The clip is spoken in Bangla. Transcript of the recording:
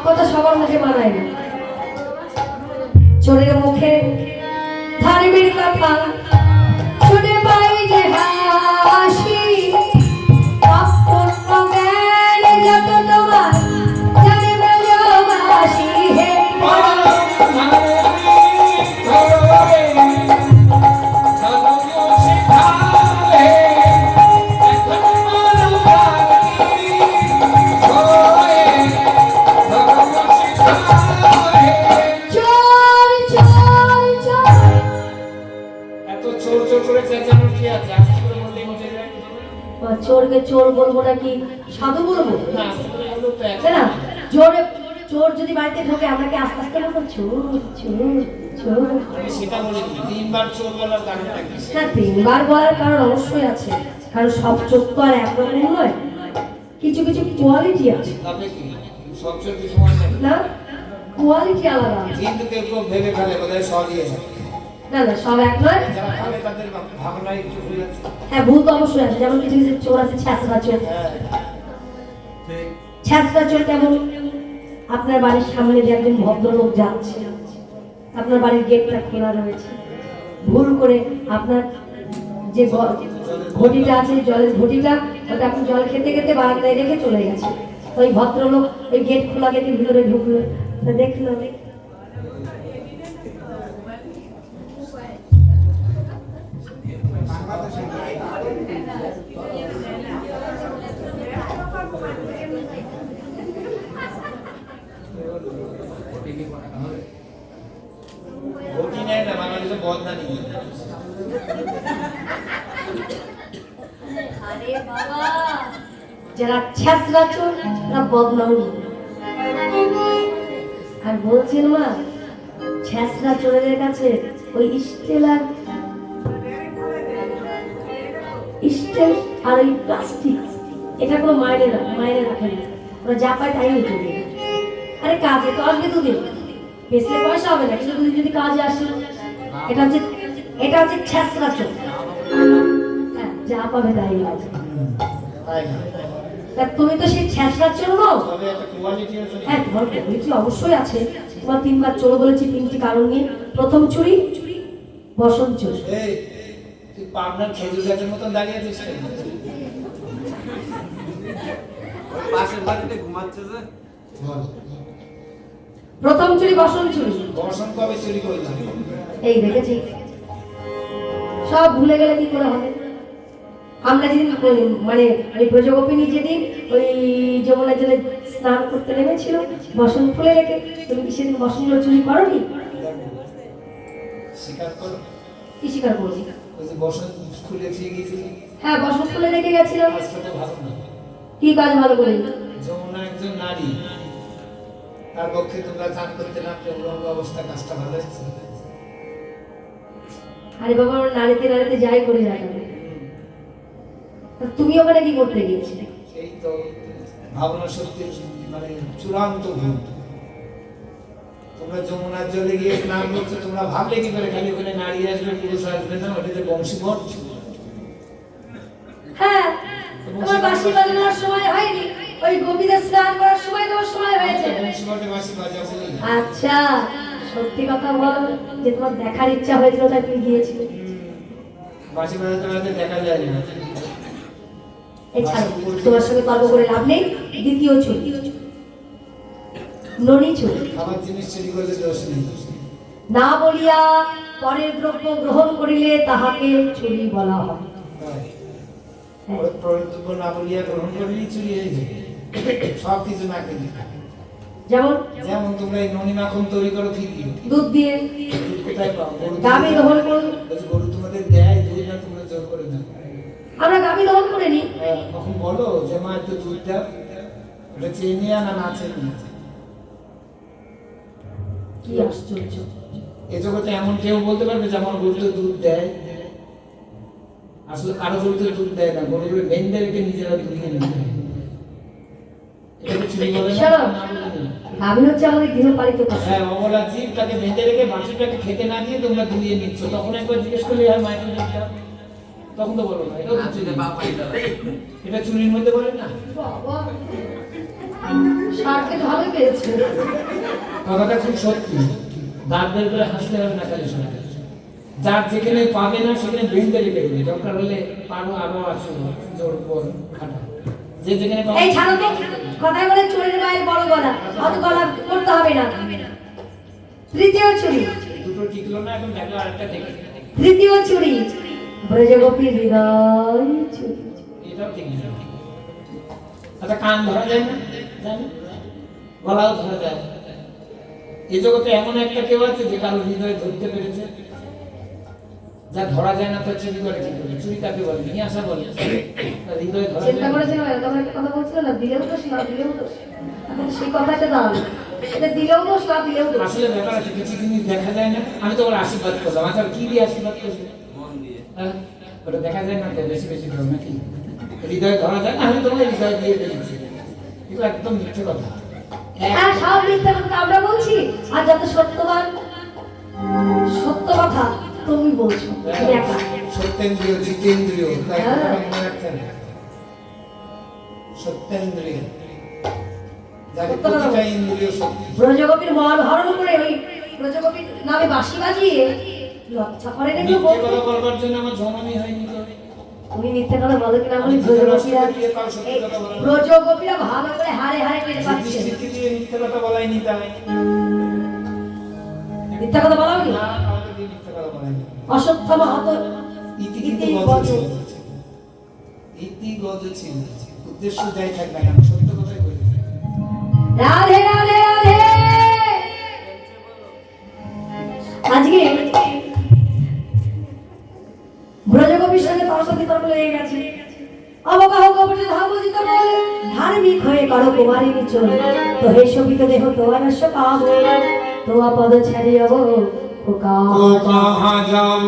কথা সবার মুখে মানায় না। চোরের মুখে ধার্মিক কথা শুনে পাই যে হাসি, অপূর্ণ জ্ঞান যত তোমার জানে ব্রজবাসী হে। চোরকে চোর বলবো নাকি সাধু বলবো? না, জোরে চোর যদি বাড়িতে ঢোকে আমরা কি আস্তে আস্তে বলবো চোর চোর চোর? সেটা বলি তিনবার চোর বলার কারণটা কি? হ্যাঁ, তিনবার বলার কারণ অবশ্যই আছে, কারণ সব চোর তো আর একরকম নয়, কিছু কিছু কোয়ালিটি আছে। তবে কি সব চোর কি সমান না, কোয়ালিটি আলাদা। কিন্তু কেউ কেউ ভেবে ফেলে বোধহয় সবই আছে। না না, সব এক নয়। যারা ভাবে তাদের ভাবনায় একটু ভুল আছে। হ্যাঁ, ভুল তো অবশ্যই আছে। যেমন কিছু কিছু চোর আছে ছ্যাঁচড়া চোর। ছ্যাঁচড়া চোর কেমন? আপনার বাড়ির সামনে যে একজন ভদ্রলোক যাচ্ছে, আপনার বাড়ির গেটটা খোলা রয়েছে, ভুল করে আপনার যে ঘটিটা আছে, জলের ঘটিটা, ওটা আপনি জল খেতে খেতে বারান্দায় রেখে চলে গেছে। ওই ভদ্রলোক ওই গেট খোলা গেটের ভিতরে ঢুকলো, দেখলো যারা ছ্যাঁচড়া চোর তারা বদনাম। আর বলছেন মা, ছ্যাঁচড়া চোরের কাছে ওই স্টিল আর ওই প্লাস্টিক এটা কোনো মাইনে রাখে না, ওরা যা পায় তাই চলে। আরে কাজে তো আসবে দুদিন, বেশলে পয়সা হবে না, কিন্তু দুদিন যদি কাজে আসে, এটা হচ্ছে ছ্যাঁচড়া চোর। হ্যাঁ, যা পাবে তাই আছে। তুমি তো সেই ছ্যাঁচড়ার চোর নও। হ্যাঁ, তোমার কোয়ালিটি অবশ্যই আছে। তোমার তিনবার চোর বলেছি তিনটি কারণ নিয়ে। প্রথম চুরি বসন চোর। পাবনার খেজুর গাছের মতন দাঁড়িয়ে আছিস কেন? পাশের বাড়িতে ঘুমাচ্ছে যে। প্রথম চুরি বসন চুরি। বসন কবে চুরি করলাম? এই দেখেছি, সব ভুলে গেলে কি করে হবে? আমরা যেদিন মানে ওই ব্রজগোপিনী যেদিন ওই যমুনার জলে স্নান করতে নেমেছিল বসন খুলে রেখে, তুমি কি সেদিন বসনগুলো চুরি করোনি? স্বীকার করো। কি স্বীকার করছি? ওই যে বসন খুলে দিয়ে গিয়েছিলি। হ্যাঁ, বসন খুলে রেখে গেছিলাম। কাজটা তো ভালো না। কি কাজ ভালো করে? যমুনা একজন নারী, তার পক্ষে তোমরা চান করতে নামলে উলঙ্গ অবস্থা, কাজটা ভালো হয়েছে? আরে বাবা, ওর নাড়িতে নাড়িতে যাই করে যায়। তুমি ওখানে কি করতে গিয়েছিলে? এই তো ভাবনা শক্তির মানে চূড়ান্ত ভুল। তোমরা যমুনার জলে গিয়ে স্নান করছো, তোমরা ভাবলে কি করে খালি ওখানে নারী আসবে পুরুষ আসবে না? ওটা যে বংশীবট। হ্যাঁ, তোমার বাঁশি বাজানোর সময় হয়নি, ওই গোপীদের স্নান করার সময় তোমার সময় হয়েছে। বংশীবটে বাঁশি বাজাবো। আচ্ছা, সত্যি কথা বলো যে তোমার দেখার ইচ্ছা হয়েছিল তাই তুমি গিয়েছিলে। বাঁশি বাজাতে বাজাতে দেখা যায় না। এছাড়া তোমার সঙ্গে তর্ক করে লাভ নেই। দ্বিতীয় চুরি ননি চুরি। আমার জিনিস চুরি করলে দোষ নেই। না বলিয়া পরের দ্রব্য গ্রহণ করিলে তাহাকে চুরি বলা হয়। পরের দ্রব্য না বলিয়া গ্রহণ করলেই চুরি হয়ে যায়। সব কিছু না কিনে। যেমন তোমরা এই ননি মাখন তৈরি করো কি দিয়ে? দুধ দিয়ে। কোথায় পাও? গাভী দহন করো। গরু তোমাদের দেয় দুধ, না তোমরা জোর করে দাও? আমরা গাভী দহন করে নি। তখন বলো যে মা একটু দুধ দাও, ওটা চেয়ে নিয়ে না না চেয়ে নিয়ে। কি আশ্চর্য! এ জগতে এমন কেউ বলতে পারবে যে আমার গরু তো দুধ দেয়? আসলে কারো গরু তো দুধ দেয় না, গরুগুলো বেঁধে নিজেরা দুধ নিয়ে নিতে। আমি হচ্ছে আমাদের গৃহপালিত পশু। হ্যাঁ, অবলা জীব, তাকে বেঁধে রেখে বাছুরটাকে খেতে না দিয়ে তোমরা দুলিয়ে নিচ্ছ। তখন একবার জিজ্ঞেস করলে আর মায়ের দুধটা, তখন তো বলো না এটা চুরির মধ্যে বলে না। শার্টে ভালো পেয়েছে। কথাটা খুব সত্যি। দাঁত বের করে হাসতে হবে না খালি শোনা। যার যেখানে পাবে না সেখানে বেঁধে রেখে দেবে, দরকার হলে পারো আরো আসো জোর পর খাটা। যে যেখানে পাবে এই ছাড়ো তো, কথায় বলে চোরের মায়ের বড় গলা, অত গলা করতে হবে না। তৃতীয় চুরি, দুটো টিকলো না, এখন দেখো আরেকটা দেখে। তৃতীয় চুরি, ব্রজগোপীর হৃদয় চুরি। এটাও ঠিক না। আচ্ছা, কান ধরা যায় না? যায় না? গলাও ধরা যায়। এই জগতে এমন একটা কেউ আছে যে কারো হৃদয় ধরতে পেরেছে? যা ধরা যায় না তার চুরি করে কি করে? চুরি কাকে বলে? নিয়ে আসা বলে। তার হৃদয় ধরা চিন্তা যায় না। করেছিল তখন একটা কথা বলছিল না, দিলেও দোষ না দিলেও দোষ। এখন সেই কথাটা দাও, এটা দিলেও দোষ না দিলেও দোষ। আসলে ব্যাপার আছে, কিছু জিনিস দেখা যায় না। আমি তো ওর আশীর্বাদ করলাম। আচ্ছা, কি দিয়ে আশীর্বাদ করছি? হ্যাঁ? ওটা দেখা যায় না তো, বেশি বেশি ধর নাকি? হৃদয় ধরা যায় না, আমি তোমাকে হৃদয় দিয়ে দিয়েছি। এগুলো একদম মিথ্যে কথা। হ্যাঁ, সব মিথ্যা কথা আমরা বলছি, আর যত সত্যবান সত্য কথা তুমি বলছো, তুমি একা। সত্যেন্দ্রিয়, জিতেন্দ্রিয়, তাই হ্যাঁ। কথাটা মনে রাখতে হবে। সত্যেন্দ্রিয়, যার সত্য কথা প্রতিটা বল। ইন্দ্রিয় সত্য। ব্রজগোপীর মন হরণ করে ওই ব্রজগোপীর নামে বাঁশি বাজিয়ে লজ্জা করে নাকি মিথ্যে বলতে। কথা বলবার জন্য আমার জন্মই হয়নি তো। তুমি মিথ্যা কথা বলো কিনা বলি, আমি ব্রজগোপীরা দিয়ে তাও সত্যি এই কথা বলা। ব্রজগোপীরা ভালো করে হারে হারে টের পাচ্ছে। যুধিষ্ঠিরকে দিয়ে মিথ্যে কথা বলাইনি তাই। মিথ্যা কথা বলাও নি? না, কাউকে দিয়ে মিথ্যে কথা বলাইনি। অসত্যম হত ইতি কিন্তু ইতি গজ বজ। ছিল। ইতি গজ ছিল। উদ্দেশ্য যাই থাক না কেন, সত্য কথাই বলি। রাধে রাধে রাধে। আজকে ব্রজগোপীর সঙ্গে তর্ক বিতর্ক লেগে গেছে। অবগাহ কপটে ধাবজিত বলে, ধার্মিক হয়ে করো কুমারিনী চল, তো হে শোভিত দেহ তোয়ারস্য পাব, তোয়া পদ ছাড়িয়াব ও ও কাহা যাও